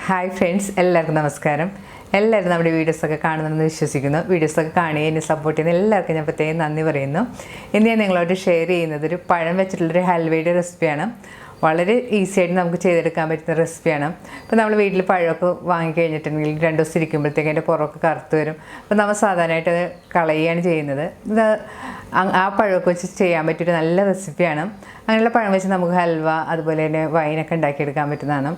Hi friends, എല്ലാവർക്കും നമസ്കാരം. എല്ലാവരും നമ്മുടെ വീഡിയോസൊക്കെ കാണുന്നുണ്ടെന്ന് വിശ്വസിക്കുന്നു. വീഡിയോസൊക്കെ കാണുകയും എന്നെ സപ്പോർട്ട് ചെയ്യുന്ന എല്ലാവർക്കും ഞാൻ പ്രത്യേകം നന്ദി പറയുന്നു. ഇന്ന് ഞാൻ നിങ്ങളോട് ഷെയർ ചെയ്യുന്നത് ഒരു പഴം വെച്ചിട്ടുള്ളൊരു ഹൽവയുടെ റെസിപ്പിയാണ്. വളരെ ഈസി ആയിട്ട് നമുക്ക് ചെയ്തെടുക്കാൻ പറ്റുന്ന റെസിപ്പിയാണ്. ഇപ്പോൾ നമ്മൾ വീട്ടിൽ പഴമൊക്കെ വാങ്ങിക്കഴിഞ്ഞിട്ടുണ്ടെങ്കിൽ 2 ദിവസം ഇരിക്കുമ്പോഴത്തേക്ക് അതിൻ്റെ പുറമൊക്കെ കറുത്ത് വരും. അപ്പോൾ നമ്മൾ സാധാരണയായിട്ട് അത് കളയുകയാണ് ചെയ്യുന്നത്. ഇത് ആ പഴമൊക്കെ വെച്ച് ചെയ്യാൻ പറ്റിയൊരു നല്ല റെസിപ്പിയാണ്. അങ്ങനെയുള്ള പഴം വെച്ച് നമുക്ക് ഹൽവ അതുപോലെ തന്നെ വൈനൊക്കെ ഉണ്ടാക്കിയെടുക്കാൻ പറ്റുന്നതാണ്.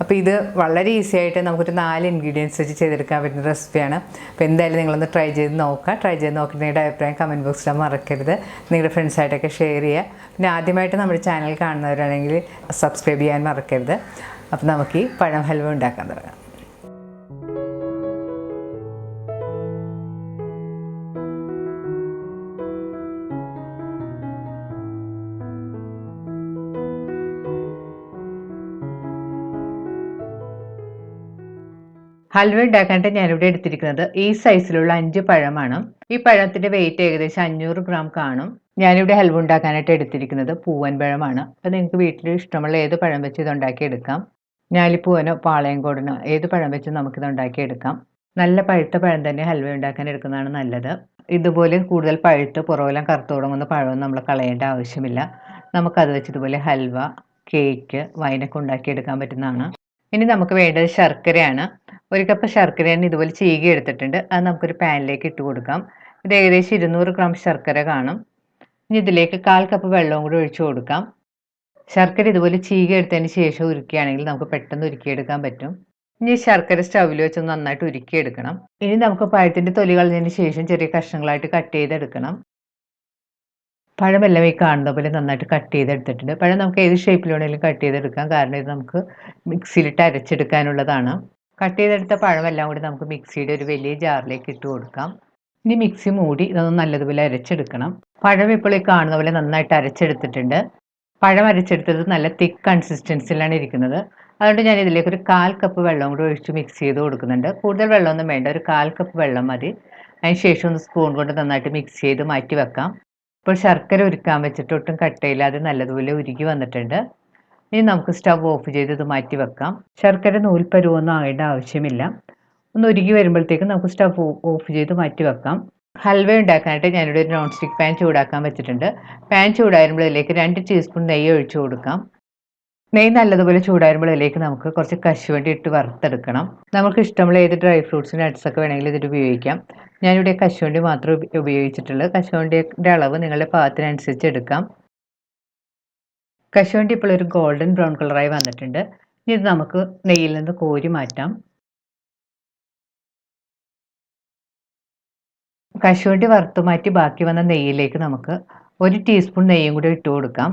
അപ്പോൾ ഇത് വളരെ ഈസി ആയിട്ട് നമുക്കൊരു 4 ഇൻഗ്രീഡിയൻസ് വെച്ച് ചെയ്തെടുക്കാൻ പറ്റുന്ന റെസിപ്പിയാണ്. അപ്പോൾ എന്തായാലും നിങ്ങളൊന്ന് ട്രൈ ചെയ്ത് നോക്കുക. ട്രൈ ചെയ്ത് നോക്കിയിട്ട് നിങ്ങളുടെ അഭിപ്രായം കമൻറ്റ് ബോക്സിൽ മറക്കരുത്. നിങ്ങളുടെ ഫ്രണ്ട്സായിട്ടൊക്കെ ഷെയർ ചെയ്യുക. പിന്നെ ആദ്യമായിട്ട് നമ്മുടെ ചാനൽ കാണുന്നവരാണെങ്കിൽ സബ്സ്ക്രൈബ് ചെയ്യാൻ മറക്കരുത്. അപ്പോൾ നമുക്ക് ഈ പഴം ഹൽവ ഉണ്ടാക്കാൻ തുടങ്ങാം. ഹൽവ ഉണ്ടാക്കാനായിട്ട് ഞാനിവിടെ എടുത്തിരിക്കുന്നത് ഈ സൈസിലുള്ള 5 പഴമാണ്. ഈ പഴത്തിൻ്റെ വെയിറ്റ് ഏകദേശം 500 ഗ്രാം കാണും. ഞാനിവിടെ ഹൽവ ഉണ്ടാക്കാനായിട്ട് എടുത്തിരിക്കുന്നത് പൂവൻ പഴമാണ്. അപ്പോൾ നിങ്ങൾക്ക് വീട്ടിൽ ഇഷ്ടമുള്ള ഏത് പഴം വെച്ച് ഇത് ഉണ്ടാക്കിയെടുക്കാം. ഞാലിപ്പൂവനോ പാളയംകോടനോ ഏത് പഴം വെച്ച് നമുക്കിത് ഉണ്ടാക്കിയെടുക്കാം. നല്ല പഴുത്ത പഴം തന്നെ ഹൽവ ഉണ്ടാക്കാൻ എടുക്കുന്നതാണ് നല്ലത്. ഇതുപോലെ കൂടുതൽ പഴുത്ത് പുറമെല്ലാം കറുത്ത് തുടങ്ങുന്ന പഴമൊന്നും നമ്മൾ കളയേണ്ട ആവശ്യമില്ല. നമുക്കത് വെച്ച് ഇതുപോലെ ഹൽവ, കേക്ക്, വൈനൊക്കെ ഉണ്ടാക്കിയെടുക്കാൻ പറ്റുന്നതാണ്. ഇനി നമുക്ക് വേണ്ടത് ശർക്കരയാണ്. 1 കപ്പ് ശർക്കരയാണ് ഇതുപോലെ ചീകി എടുത്തിട്ടുണ്ട്. അത് നമുക്കൊരു പാനിലേക്ക് ഇട്ട് കൊടുക്കാം. ഇത് ഏകദേശം 200 ഗ്രാം ശർക്കര കാണും. ഇനി ഇതിലേക്ക് 1/4 കപ്പ് വെള്ളവും കൂടി ഒഴിച്ചു കൊടുക്കാം. ശർക്കര ഇതുപോലെ ചീകി എടുത്തതിന് ശേഷം ഉരുക്കുകയാണെങ്കിൽ നമുക്ക് പെട്ടെന്ന് ഉരുക്കിയെടുക്കാൻ പറ്റും. ഇനി ശർക്കര സ്റ്റൗവിൽ വെച്ച് നന്നായിട്ട് ഉരുക്കിയെടുക്കണം. ഇനി നമുക്ക് പഴത്തിൻ്റെ തൊലി കളഞ്ഞതിന് ശേഷം ചെറിയ കഷ്ണങ്ങളായിട്ട് കട്ട് ചെയ്തെടുക്കണം. പഴമെല്ലാം ഈ കാണുന്ന പോലെ നന്നായിട്ട് കട്ട് ചെയ്തെടുത്തിട്ടുണ്ട്. പഴം നമുക്ക് ഏത് ഷേപ്പിൽ വേണമെങ്കിലും കട്ട് ചെയ്തെടുക്കാം. കാരണം ഇത് നമുക്ക് മിക്സിയിലിട്ട് അരച്ചെടുക്കാനുള്ളതാണ്. കട്ട് ചെയ്തെടുത്ത പഴമെല്ലാം കൂടി നമുക്ക് മിക്സിയുടെ ഒരു വലിയ ജാറിലേക്ക് ഇട്ട് കൊടുക്കാം. ഇനി മിക്സി മൂടി ഇതൊന്ന് നല്ലതുപോലെ അരച്ചെടുക്കണം. പഴം ഇപ്പോൾ ഈ കാണുന്ന പോലെ നന്നായിട്ട് അരച്ചെടുത്തിട്ടുണ്ട്. പഴം അരച്ചെടുത്തത് നല്ല തിക്ക് കൺസിസ്റ്റൻസിലാണ് ഇരിക്കുന്നത്. അതുകൊണ്ട് ഞാൻ ഇതിലേക്ക് ഒരു 1/4 കപ്പ് വെള്ളം കൂടി ഒഴിച്ച് മിക്സ് ചെയ്ത് കൊടുക്കുന്നുണ്ട്. കൂടുതൽ വെള്ളമൊന്നും വേണ്ട, ഒരു 1/4 കപ്പ് വെള്ളം മതി. അതിന് ശേഷം ഒന്ന് സ്പൂൺ കൊണ്ട് നന്നായിട്ട് മിക്സ് ചെയ്ത് മാറ്റി വെക്കാം. ഇപ്പോൾ ശർക്കര ഉരുക്കാൻ വെച്ചിട്ട് ഒട്ടും കട്ടയില്ലാതെ നല്ലതുപോലെ ഉരുകി വന്നിട്ടുണ്ട്. ഇനി നമുക്ക് സ്റ്റവ് ഓഫ് ചെയ്ത് ഇത് മാറ്റി വെക്കാം. ശർക്കര നൂൽപ്പരുവൊന്നും ആകേണ്ട ആവശ്യമില്ല. ഒന്ന് ഉരുകി വരുമ്പോഴത്തേക്കും നമുക്ക് സ്റ്റവ് ഓഫ് ചെയ്ത് മാറ്റി വെക്കാം. ഹൽവ ഉണ്ടാക്കാനായിട്ട് ഞാനിവിടെ ഒരു നോൺ സ്റ്റിക്ക് പാൻ ചൂടാക്കാൻ വെച്ചിട്ടുണ്ട്. പാൻ ചൂടായിരുമ്പോൾ ഇതിലേക്ക് 2 ടീസ്പൂൺ നെയ്യ് ഒഴിച്ചു കൊടുക്കാം. നെയ്യ് നല്ലതുപോലെ ചൂടായിരുമ്പോൾ ഇതിലേക്ക് നമുക്ക് കുറച്ച് കശുവണ്ടി ഇട്ട് വറുത്തെടുക്കണം. നമുക്ക് ഇഷ്ടമുള്ള ഏത് ഡ്രൈ ഫ്രൂട്ട്സ് നട്ട്സൊക്കെ വേണമെങ്കിലും ഇതിൽ ഉപയോഗിക്കാം. ഞാനിവിടെ കശുവണ്ടി മാത്രമേ ഉപയോഗിച്ചിട്ടുള്ളൂ. കശുവണ്ടിയുടെ അളവ് നിങ്ങളുടെ പാകത്തിനനുസരിച്ച് എടുക്കാം. കശുവണ്ടി ഇപ്പോൾ ഒരു ഗോൾഡൻ ബ്രൗൺ കളറായി വന്നിട്ടുണ്ട്. ഇനി ഇത് നമുക്ക് നെയ്യിൽ നിന്ന് കോരി മാറ്റാം. കശുവണ്ടി വറുത്ത് മാറ്റി ബാക്കി വന്ന നെയ്യിലേക്ക് നമുക്ക് 1 ടീസ്പൂൺ നെയ്യും കൂടി ഇട്ട് കൊടുക്കാം.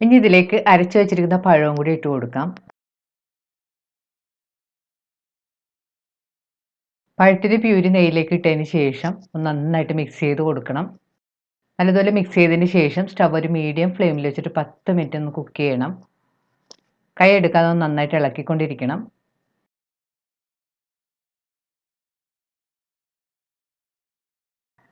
ഇനി ഇതിലേക്ക് അരച്ചു വെച്ചിരിക്കുന്ന പഴവും കൂടി ഇട്ട് കൊടുക്കാം. പഴത്തിൻ്റെ പ്യൂരി നെയ്യിലേക്ക് ഇട്ടതിന് ശേഷം നന്നായിട്ട് മിക്സ് ചെയ്ത് കൊടുക്കണം. നല്ലതുപോലെ മിക്സ് ചെയ്തതിന് ശേഷം സ്റ്റവ് ഒരു മീഡിയം ഫ്ലെയിമിൽ വെച്ചിട്ട് 10 മിനിറ്റ് ഒന്ന് കുക്ക് ചെയ്യണം. കൈ എടുക്കാതെ നന്നായിട്ട് ഇളക്കിക്കൊണ്ടിരിക്കണം.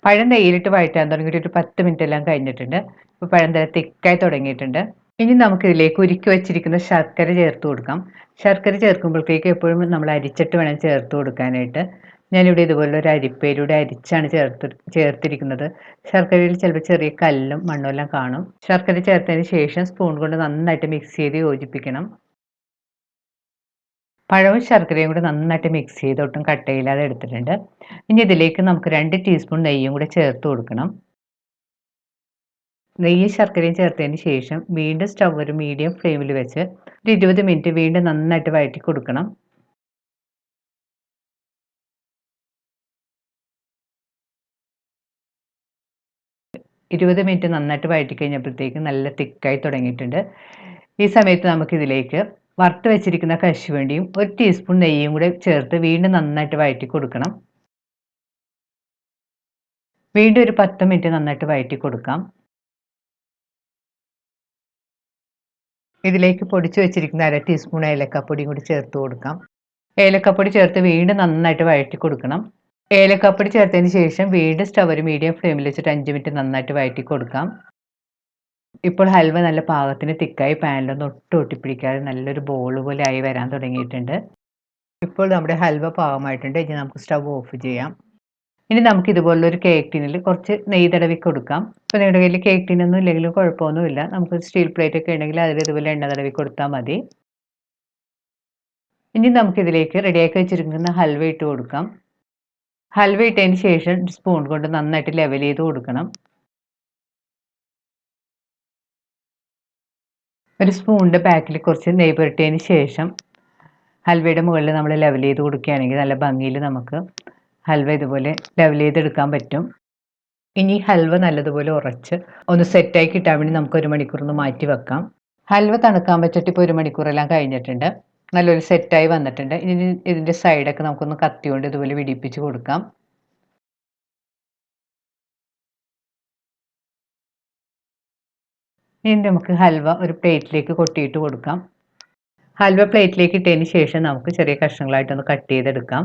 പഴം നെയ്യിലിട്ട് വഴറ്റാൻ തുടങ്ങിയിട്ട് ഒരു 10 മിനിറ്റ് എല്ലാം കഴിഞ്ഞിട്ടുണ്ട്. ഇപ്പോൾ പഴം നല്ല തിക്കായി തുടങ്ങിയിട്ടുണ്ട്. ഇനി നമുക്ക് ഇതിലേക്ക് ഉരുക്കി വെച്ചിരിക്കുന്ന ശർക്കര ചേർത്ത് കൊടുക്കാം. ശർക്കര ചേർക്കുമ്പോഴത്തേക്ക് എപ്പോഴും നമ്മൾ അരിച്ചിട്ട് വേണം ചേർത്ത് കൊടുക്കാനായിട്ട്. ഞാനിവിടെ ഇതുപോലുള്ള ഒരു അരിപ്പയിലൂടെ അരിച്ചാണ് ചേർത്തിരിക്കുന്നത്. ശർക്കരയിൽ ചിലപ്പോൾ ചെറിയ കല്ലും മണ്ണും എല്ലാം കാണും. ശർക്കര ചേർത്തതിന് ശേഷം സ്പൂൺ കൊണ്ട് നന്നായിട്ട് മിക്സ് ചെയ്ത് യോജിപ്പിക്കണം. പഴവും ശർക്കരയും കൂടി നന്നായിട്ട് മിക്സ് ചെയ്ത് ഒട്ടും കട്ടയില്ലാതെ എടുത്തിട്ടുണ്ട്. ഇനി ഇതിലേക്ക് നമുക്ക് 2 ടീസ്പൂൺ നെയ്യും കൂടി ചേർത്ത് കൊടുക്കണം. നെയ്യും ശർക്കരയും ചേർത്തതിന് ശേഷം വീണ്ടും സ്റ്റവ് ഒരു മീഡിയം ഫ്ലെയിമിൽ വെച്ച് ഒരു 20 മിനിറ്റ് വീണ്ടും നന്നായിട്ട് വഴറ്റി കൊടുക്കണം. മിനിറ്റ് നന്നായിട്ട് വഴറ്റി കഴിഞ്ഞപ്പോഴത്തേക്കും നല്ല തിക്കായി തുടങ്ങിയിട്ടുണ്ട്. ഈ സമയത്ത് നമുക്കിതിലേക്ക് വറുത്ത് വെച്ചിരിക്കുന്ന കശുവണ്ടിയും 1 ടീസ്പൂൺ നെയ്യും കൂടെ ചേർത്ത് വീണ്ടും നന്നായിട്ട് വഴറ്റി കൊടുക്കണം. വീണ്ടും ഒരു 10 മിനിറ്റ് നന്നായിട്ട് വഴറ്റി കൊടുക്കാം. ഇതിലേക്ക് പൊടിച്ചു വെച്ചിരിക്കുന്ന 1/2 ടീസ്പൂൺ ഏലക്കാപ്പൊടിയും കൂടി ചേർത്ത് കൊടുക്കാം. ഏലക്കാപ്പൊടി ചേർത്ത് വീണ്ടും നന്നായിട്ട് വഴറ്റി കൊടുക്കണം. ഏലക്കാപ്പൊടി ചേർത്തതിന് ശേഷം വീണ്ടും സ്റ്റവ് ഒരു മീഡിയം ഫ്ലെയിമിൽ വെച്ചിട്ട് 5 മിനിറ്റ് നന്നായിട്ട് വഴറ്റി കൊടുക്കാം. ഇപ്പോൾ ഹൽവ നല്ല പാകത്തിന് തിക്കായി പാനിലൊന്നും ഒട്ടും ഒട്ടിപ്പിടിക്കാതെ നല്ലൊരു ബോൾ പോലെ ആയി വരാൻ തുടങ്ങിയിട്ടുണ്ട്. ഇപ്പോൾ നമ്മുടെ ഹൽവ പാകമായിട്ടുണ്ട്. ഇനി നമുക്ക് സ്റ്റവ് ഓഫ് ചെയ്യാം. ഇനി നമുക്ക് ഇതുപോലുള്ളൊരു കേക്ക് ടിന്നിൽ കുറച്ച് നെയ്യ് തടവി കൊടുക്കാം. ഇപ്പോൾ നിങ്ങളുടെ കയ്യിൽ കേക്ക് ടിന്നൊന്നും ഇല്ലെങ്കിലും കുഴപ്പമൊന്നുമില്ല. നമുക്ക് സ്റ്റീൽ പ്ലേറ്റ് ഒക്കെ ഉണ്ടെങ്കിൽ അതിൽ ഇതുപോലെ എണ്ണ തടവി കൊടുത്താൽ മതി. ഇനി നമുക്കിതിലേക്ക് റെഡിയാക്കി വെച്ചിരിക്കുന്ന ഹൽവ ഇട്ട് കൊടുക്കാം. ഹൽവ ഇട്ടതിന് ശേഷം സ്പൂൺ കൊണ്ട് നന്നായിട്ട് ലെവൽ ചെയ്ത് കൊടുക്കണം. ഒരു സ്പൂണിൻ്റെ ബാക്കിൽ കുറച്ച് നെയ്യ് പുരട്ടിയതിന് ശേഷം ഹൽവയുടെ മുകളിൽ നമ്മൾ ലെവൽ ചെയ്ത് കൊടുക്കുകയാണെങ്കിൽ നല്ല ഭംഗിയിൽ നമുക്ക് ഹൽവ ഇതുപോലെ ലെവൽ ചെയ്തെടുക്കാൻ പറ്റും. ഇനി ഹൽവ നല്ലതുപോലെ ഉറച്ച് ഒന്ന് സെറ്റായി കിട്ടാൻ വേണ്ടി നമുക്ക് 1 മണിക്കൂർ ഒന്ന് മാറ്റി വെക്കാം. ഹൽവ തണുക്കാൻ വെച്ചിട്ട് ഇപ്പോൾ 1 മണിക്കൂറെല്ലാം കഴിഞ്ഞിട്ടുണ്ട്. നല്ലൊരു സെറ്റായി വന്നിട്ടുണ്ട്. ഇനി ഇതിൻ്റെ സൈഡൊക്കെ നമുക്കൊന്ന് കത്തി കൊണ്ട് ഇതുപോലെ വിടിപ്പിച്ച് കൊടുക്കാം. ഇനി നമുക്ക് ഹൽവ ഒരു പ്ലേറ്റിലേക്ക് കൊട്ടിയിട്ട് കൊടുക്കാം. ഹൽവ പ്ലേറ്റിലേക്ക് ഇട്ടതിന് ശേഷം നമുക്ക് ചെറിയ കഷ്ണങ്ങളായിട്ടൊന്ന് കട്ട് ചെയ്തെടുക്കാം.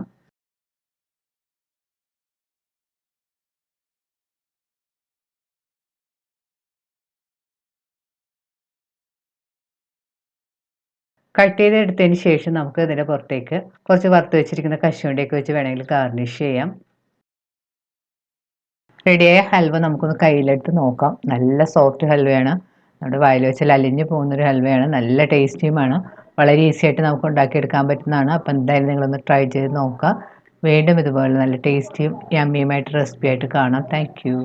കട്ട് ചെയ്തെടുത്തതിന് ശേഷം നമുക്ക് ഇതിൻ്റെ പുറത്തേക്ക് കുറച്ച് വറുത്ത് വെച്ചിരിക്കുന്ന കശുവണ്ടിയൊക്കെ വെച്ച് വേണമെങ്കിൽ ഗാർണിഷ് ചെയ്യാം. റെഡിയായ ഹൽവ നമുക്കൊന്ന് കയ്യിലെടുത്ത് നോക്കാം. നല്ല സോഫ്റ്റ് ഹൽവയാണ്. നമ്മുടെ വായിൽ വെച്ചാൽ അലിഞ്ഞു പോകുന്നൊരു ഹൽവയാണ്. നല്ല ടേസ്റ്റിയുമാണ്. വളരെ ഈസി ആയിട്ട് നമുക്ക് ഉണ്ടാക്കിയെടുക്കാൻ പറ്റുന്നതാണ്. അപ്പോൾ എന്തായാലും നിങ്ങളൊന്ന് ട്രൈ ചെയ്ത് നോക്കുക. വീണ്ടും ഇതുപോലെ നല്ല ടേസ്റ്റിയും യമ്മിയുമായിട്ട് റെസിപ്പി ആയിട്ട് കാണാം. Thank you.